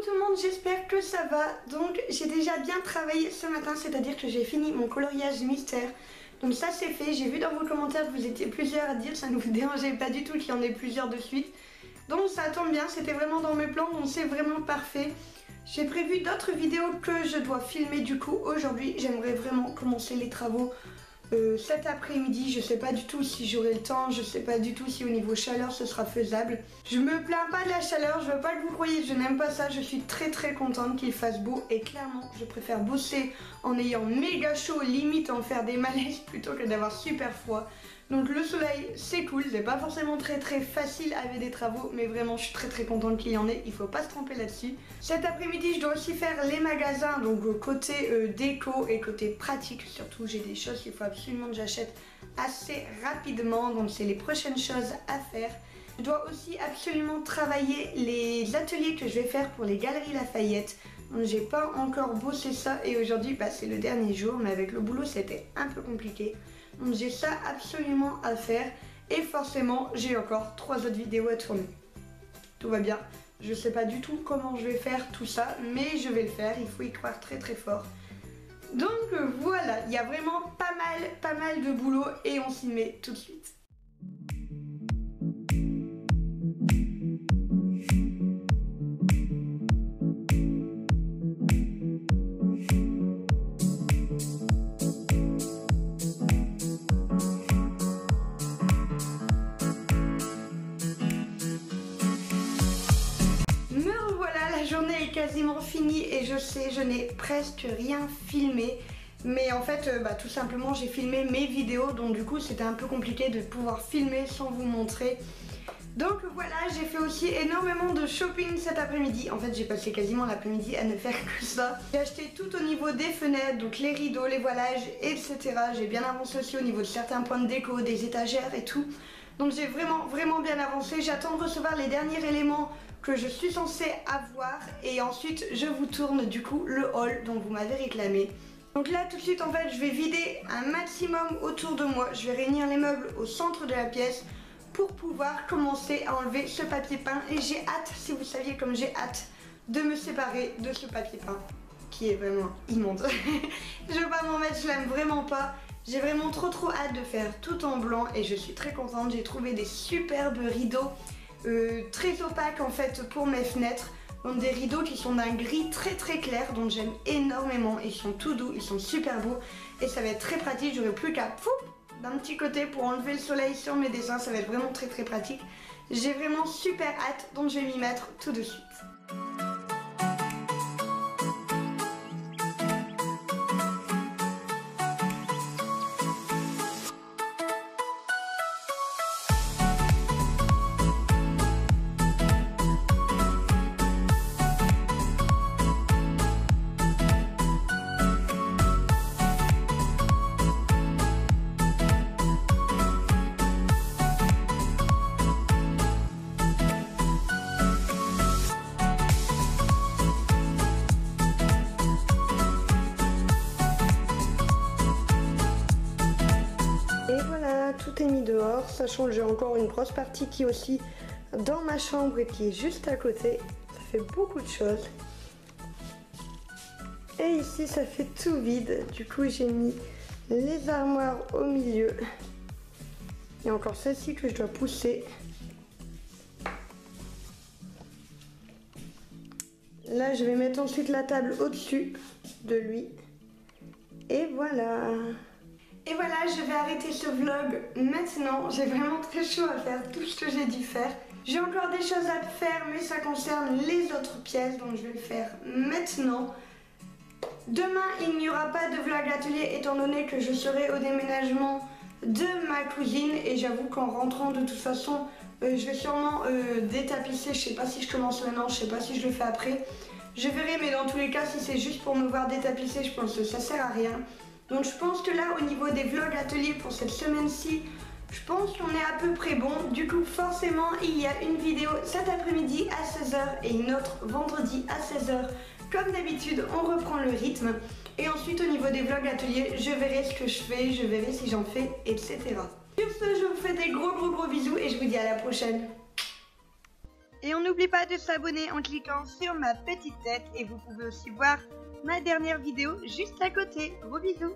tout le monde, j'espère que ça va. Donc j'ai déjà bien travaillé ce matin, c'est-à-dire que j'ai fini mon coloriage mystère. Donc ça c'est fait, j'ai vu dans vos commentaires que vous étiez plusieurs à dire ça ne vous dérangeait pas du tout qu'il y en ait plusieurs de suite. Donc ça tombe bien, c'était vraiment dans mes plans, donc c'est vraiment parfait. J'ai prévu d'autres vidéos que je dois filmer du coup aujourd'hui. J'aimerais vraiment commencer les travaux cet après-midi. Je sais pas du tout si j'aurai le temps, je sais pas du tout si au niveau chaleur ce sera faisable. Je me plains pas de la chaleur, je veux pas que vous croyiez, je n'aime pas ça. Je suis très contente qu'il fasse beau et clairement je préfère bosser en ayant méga chaud, limite en faire des malaises plutôt que d'avoir super froid. Donc le soleil c'est cool, c'est pas forcément très facile avec des travaux, mais vraiment je suis très contente qu'il y en ait, il faut pas se tromper là-dessus. Cet après-midi je dois aussi faire les magasins, donc côté déco et côté pratique surtout, j'ai des choses qu'il faut absolument que j'achète assez rapidement, donc c'est les prochaines choses à faire. Je dois aussi absolument travailler les ateliers que je vais faire pour les Galeries Lafayette. Donc j'ai pas encore bossé ça et aujourd'hui c'est le dernier jour, mais avec le boulot c'était un peu compliqué. Donc j'ai ça absolument à faire et forcément j'ai encore 3 autres vidéos à tourner. Tout va bien, je sais pas du tout comment je vais faire tout ça, mais je vais le faire, il faut y croire très fort. Donc voilà, il y a vraiment pas mal de boulot et on s'y met tout de suite. Quasiment fini et je sais je n'ai presque rien filmé, mais en fait tout simplement j'ai filmé mes vidéos, donc du coup c'était un peu compliqué de pouvoir filmer sans vous montrer. Donc voilà, j'ai fait aussi énormément de shopping cet après-midi. En fait j'ai passé quasiment l'après-midi à ne faire que ça. J'ai acheté tout au niveau des fenêtres, donc les rideaux, les voilages, etc. J'ai bien avancé aussi au niveau de certains points de déco, des étagères et tout. Donc j'ai vraiment bien avancé. J'attends de recevoir les derniers éléments que je suis censée avoir et ensuite je vous tourne du coup le haul dont vous m'avez réclamé. Donc là tout de suite en fait je vais vider un maximum autour de moi. Je vais réunir les meubles au centre de la pièce pour pouvoir commencer à enlever ce papier peint et j'ai hâte, si vous saviez comme j'ai hâte de me séparer de ce papier peint qui est vraiment immonde. Je veux pas m'en mettre, je l'aime vraiment pas. J'ai vraiment trop hâte de faire tout en blanc et je suis très contente. J'ai trouvé des superbes rideaux très opaques en fait pour mes fenêtres. Donc des rideaux qui sont d'un gris très clair, donc j'aime énormément. Ils sont tout doux, ils sont super beaux et ça va être très pratique. J'aurai plus qu'à d'un petit côté pour enlever le soleil sur mes dessins. Ça va être vraiment très pratique. J'ai vraiment super hâte, donc je vais m'y mettre tout de suite. Tout est mis dehors, sachant que j'ai encore une grosse partie qui est aussi dans ma chambre et qui est juste à côté. Ça fait beaucoup de choses. Et ici ça fait tout vide, du coup j'ai mis les armoires au milieu. Il y a encore celle-ci que je dois pousser. Là je vais mettre ensuite la table au-dessus de lui. Et voilà. Et voilà, je vais arrêter ce vlog maintenant. J'ai vraiment très chaud à faire tout ce que j'ai dû faire. J'ai encore des choses à faire, mais ça concerne les autres pièces, donc je vais le faire maintenant. Demain, il n'y aura pas de vlog atelier étant donné que je serai au déménagement de ma cousine. Et j'avoue qu'en rentrant de toute façon, je vais sûrement détapisser. Je sais pas si je commence maintenant, je sais pas si je le fais après. Je verrai, mais dans tous les cas, si c'est juste pour me voir détapisser, je pense que ça sert à rien. Donc je pense que là au niveau des vlogs ateliers pour cette semaine-ci, je pense qu'on est à peu près bon. Du coup forcément il y a une vidéo cet après-midi à 16h et une autre vendredi à 16h. Comme d'habitude on reprend le rythme. Et ensuite au niveau des vlogs ateliers, je verrai ce que je fais, je verrai si j'en fais, etc. Sur ce, je vous fais des gros bisous et je vous dis à la prochaine. Et on n'oublie pas de s'abonner en cliquant sur ma petite tête et vous pouvez aussi voir ma dernière vidéo juste à côté. Gros bisous.